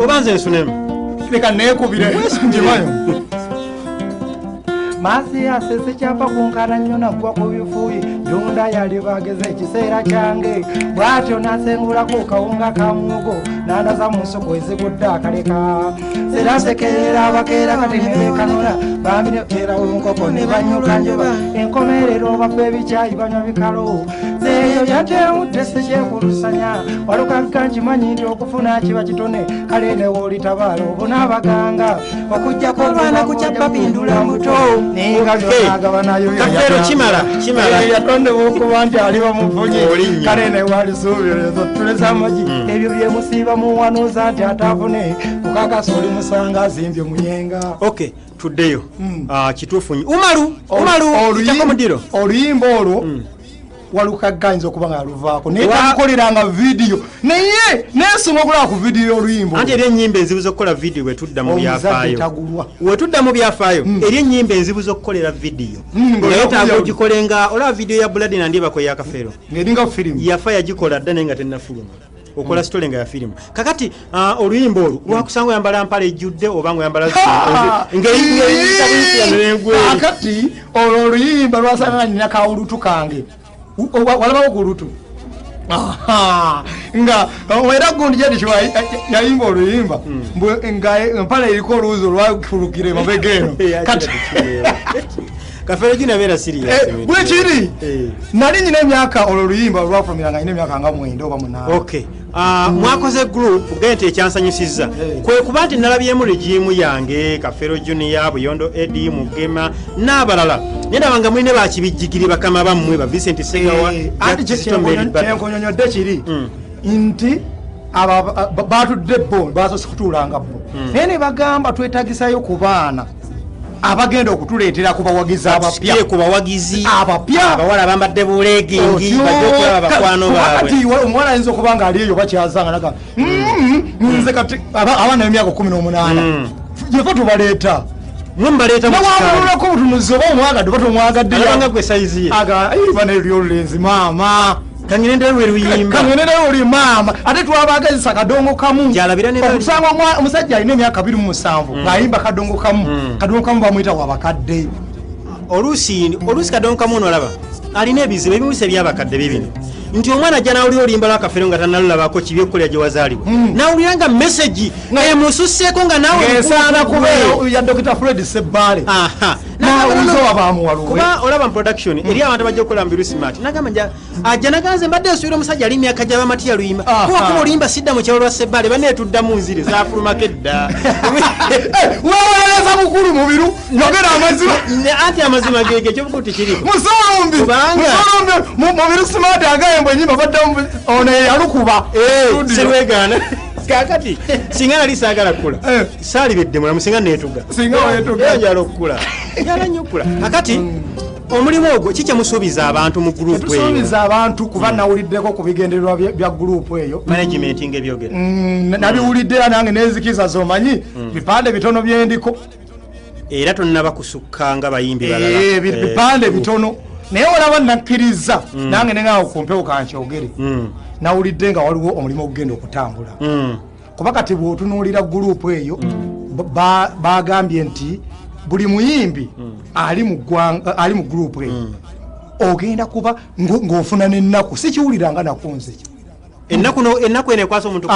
obanze nsunemu leka neekubire njimayo Masi asese kyapa kunkana nnyo naggwa ku bifuuyi Junda yali bageze ekiseera kyange bw'atyo nasengulako kawunga ka muwogo n'andaza mu nsoko ezigudde akaleka serasekerera abakeera kati ne beekanula bambira olunkoko ne banyuka njoba enkomerero bafe ebicaayi banywa bikalo zeeyo yatewudde sekyekulusanya walukagga nkimanyi nti okufuna kiba kitone kale ne woolitabaala obona abaganga okujjako olwana kukyappa pindula mbuto kafeero kimala yatondewo okuba nti aliba muvunyi kale ne walisuubirizo tuleza amagi ebyo byemusiiba muwanuuza nti ataafune kukakasa oli musanga azimbye muyenga okay tuddeyo kituufu umaru kyako mudiro oluyimba olwo walukagganyiza okuba nga yaluvaako naye tamukoleranga vidiyo naye neesunga okulaba ku vidiyo oluyimba anti eri ennyimba enzibu z'okukola vidiyo wetudda mu byafaayo eri ennyimba enzibu z'okukolera vidiyo ngayetaaga ogikolenga olaba vidiyo ya buladi nandyebako eyakafeero ngeringa firimu yafa yagikola dda naye nga tennafuluma okola sitole nga ya firimu kakati oluyimba olwo lwakusanga oyambala mpala ejjudde oba nga oyambala kakati olwo oluyimba lwasanga nina kawulutu kange walabawo ku lutu nga era gundi jedi kiwa yayimba oluyimba nga mpala eriko oluuzi olwafulukira emabega eno kati kafeero ginabeera serious bwekiri nali nyina emyaka olwo oluyimba olwafulumira nga nyina emyaka nga 9 oba 8 okay mwakoze group gente ekyansanyusizza kwe kuba nti nalabyemu regimu yange Kafeero Junior Buyondo Eddie Mugema n'abalala nendaba nga mwine bakibijjigiri bakama bammwe ba Vincent Segawa kyenkonyonyodde kiri nti batudde bo basoose kutuulanga bo naye ne bagamba twetagisayo ku baana abagenda okutuleetera ku bawagizi abapya ku bawagizi abapya abawala bambadde buleegingi bajja okulaba bakwano baabwe kati omuwala ayinza okuba nga ali eyo bakyazanga naga nze kati abaana b'emyaka 18 gyefa tubaleeta mwembaleeta nawamululako obutunuzi oba omwagadde oba tomwagadde alabanga gwe sayizi ye bana ebyolulenzi maama kangenendewo eruyimba kangenendewo oli maama ate twabagazisa kadongo kamu okusanga omusajja alina emyaka 27 ng'ayimba kadongo kamu bamuyita wabakadde oluusi kadongo kamu onolaba alina ebizibu ebimusa ebyabakadde bibino nti omwana ajja nawulira olimba lwakafeero nga tannalulabako kibi ekkolera gye wazaalibwa nawulira nga mesagi emususseeko nga nawe esaana kubeera ya Dr. Fred Sebbaale kuba olaba mu production eri abantu bajja okukola mu Birusmart nagamba ajja naganze mbadde nsuubira omusajja ali myaka gyaba matiya luyimba kuba oluyimba sidda mu kyalo lwa Sebbaale baneetuddamu nzire zafulumako edda weeweleza mukulu mubiru yogera amazima anti amazima gege kyovuga nti kiriko musolombi mu Birusmart agayemba enyimba baddamu ono yalukuba serwegaana kakati singa nali saagala kukula saalibedde mulamu singa neetuga njala okukula njala nnyo okukula kakati omulimu ogwo kikyamusuubiza abantu mu gurupu eyo tusuubiza abantu kuba nawuliddeko ku bigendererwa bya gurupu eyo management ng'ebyogera nabiwulidde era nange nezikiza zomanyi bipande bitono byendiko era tonnaba kusukka nga bayimbi balala bipande bitono naye olaba nakkiriza nange nengawo kumpewo kankyogere nawulidde nga waliwo omulimu ogugenda okutambula kuba kati bw'otunuulira gurupu eyo bagambye nti buli muyimbi ali mu gurupu eyo ogenda kuba ng'ofuna n'ennaku sikiwuliranga nakunze ennaku eno ekwasa omuntu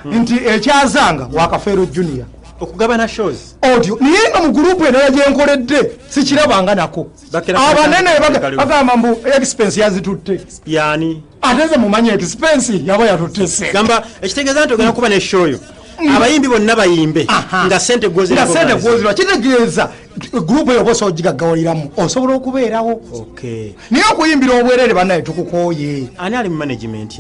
nti ekyazanga wa Kafeero Junior okugabana shows audio niye nga mu group eno yagyenkoledde sikirabanga nako abanene bagamba mbu expense yazitutte yani ateze mumanyi expense yaba yatutte se gamba ekitegeeza nti ogenda kuba ne show yo abayimbi bonna bayimbe nga sente gozira kitegeeza group eyo boso ogigaggawaliramu osobola okubeerawo niye okuyimbira obwerere bannaye tukukooye ani ali mu management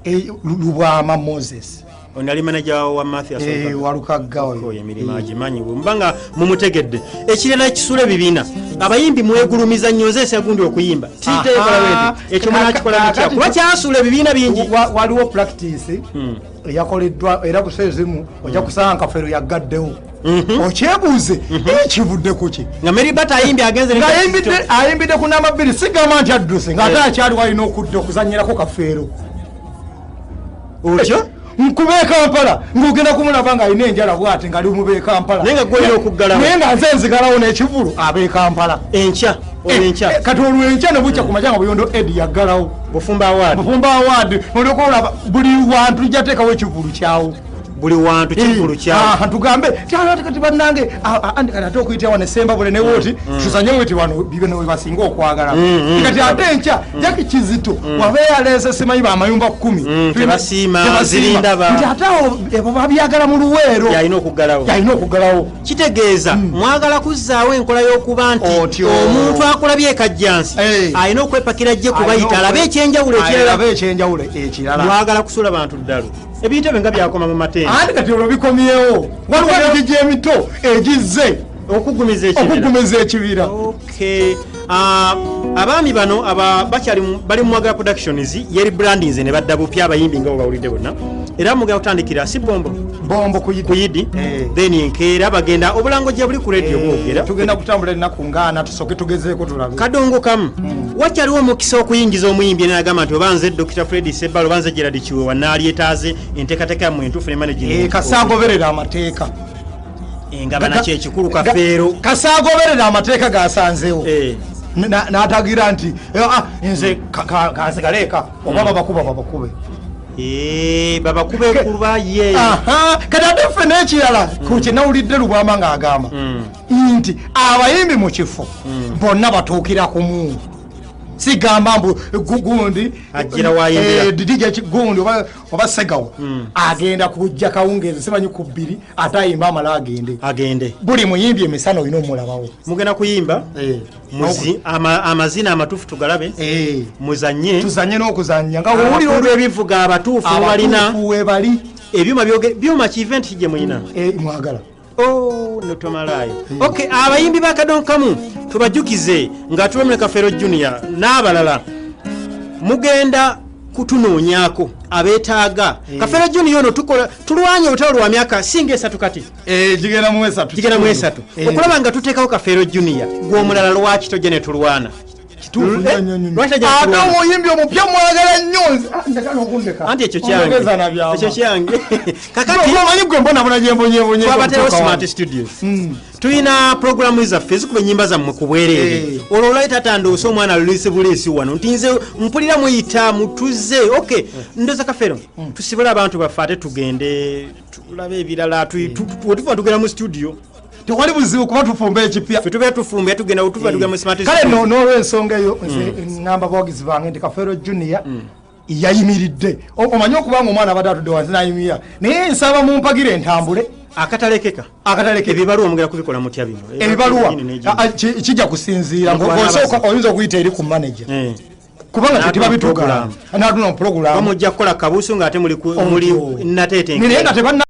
eyo Lubwama Moses onali manager wa Mathias walukaggawo emirimu agimanyi mbanga mumutegedde ekirala ekisula ebibiina abayimbi mwegulumiza nnyo nze segundi okuyimba ekyo munakikola mutya kuba kyasula ebibiina bingi waliwo practice eyakoleddwa era kuseezimu ojja kusanga Kafeero yaggaddewo okyebuuze ekivudde kuki nga Meribata ayimbi agenze ayimbidde ku namba 2 sigamba nti adduse ng'ate akyali walina okudda okuzanyirako Kafeero otyo nkube Kampala ngogenda kumulaba nga alina enjala bwate nga ali mube Kampala nenga gwolina okuggalawo nenga nze nzigalawo n'ekivulu abe Kampala enkya olwenkya kati olwenkya ne bukya kumajanga buyondo Edi yaggalawo Bufumba Award noleko olaba buli wantu jateekawo ekivulu kyawo buli wantu kivulu kyawo tugambe kati bannange andi kati ate okuyitira wano esembabule ne wooti tusanye weti wano bibeno we basinga okwagala kati ate enkya Jaki Kizito wabe yaleese simanyi bamayumba 10 tebasiima zirindaba nti ate ebo babyagala mu luweero yalina okuggalawo kitegeeza mwagala kuzzaawo enkola y'okuba nti omuntu akulabye ekajjansi alina okwepakira gye kubayita alabe ekyenjawulo ekirala mwagala kusula bantu ddalo ebintu ebyo nga byakoma mu matenda andi kati olwo bikomyewo waliwo emigigi emito egizze okugumiza ekibira abaami bano bali mu Mwagala Productions yeri brandings ne badda bupya abayimbi nga bawulidde bonna era mugenda kutandikira si bombo kuyidi then enkeera bagenda obulango gye buli ku radio bwogera tugenda kutambula ennaku ngaana tusoke tugezeeko tulabe kadongo kamu wakyaliwo omukisa okuyingiza omuyimbi n'agamba nti obanze Dr. Fred Sebalo obanze Gerard Kiwewa n'alyetaaze enteekateeka yammwe entuufu ne management kasaagoberera amateeka engaba nakyo ekikulu kafeero kasaagoberera amateeka gasanzeewo n'atagira nti nze kansigaleeka oba babakube babakube kuba ye kati ate ffe n'ekirala ku kyenawulidde Lubwama ng'agamba nti abayimbi mu kifo bonna batuukira kumu sigamba mbu gundi ajira wayimbira DJ gundi oba Segawo agenda kujja kawungezi simanyi ku 2 atayimba amala agende buli muyimbi emisano ino omulabawo mugenda kuyimba amazina amatufu tugalabe tuzanye n'okuzanya nga wulira olw'ebivuga abatuufu balina webali ebyuma byuma ki event kije muyina mwagala notomalayo okay abayimbi bakadonkamu tubajukize nga tuwemule Kafeero Junior n'abalala mugenda kutunoonyako abeetaaga Kafeero Junior ono tulwanye olutalo lwa myaka singa 3 kati jigera mu 3 okulaba nga tuteekawo Kafeero Junior gw'omulala lwaki tojja ne tulwana omuyimbi omupya mwagala nnyo anti ekyo kyange kakati omanyi gwe mbonabona gyembonyebonye twabateewo Smart Studios tulina programu zaffe zikuba ennyimba zammwe ku bwereere olwo olwaita atandoose omwana luliisi wano nti nze mpulira muyita mutuze okay ndoza Kafeero tusibule abantu baffe ate tugende tulabe ebirala wetufa tugenda mu studio tewali buzibu kuba tufumba ekipya fetube tufumba tugenda utuva tugenda mu Smart kale n'olw'ensonga eyo ngamba bawagizi bange nti Kafeero Junior yayimiridde omanyi okubanga omwana abadde atudde wansi n'ayimirira naye nsaba mumpagire entambule akatalekeka ebibaluwa mugera kubikola mutya bino ebibaluwa kijja kusinziira ng'osooka oyinza okuyita eri ku manager kubanga tetiba bitugala n'atuna mu program bamujja kukola kabuusu ng'ate muli nateetenkera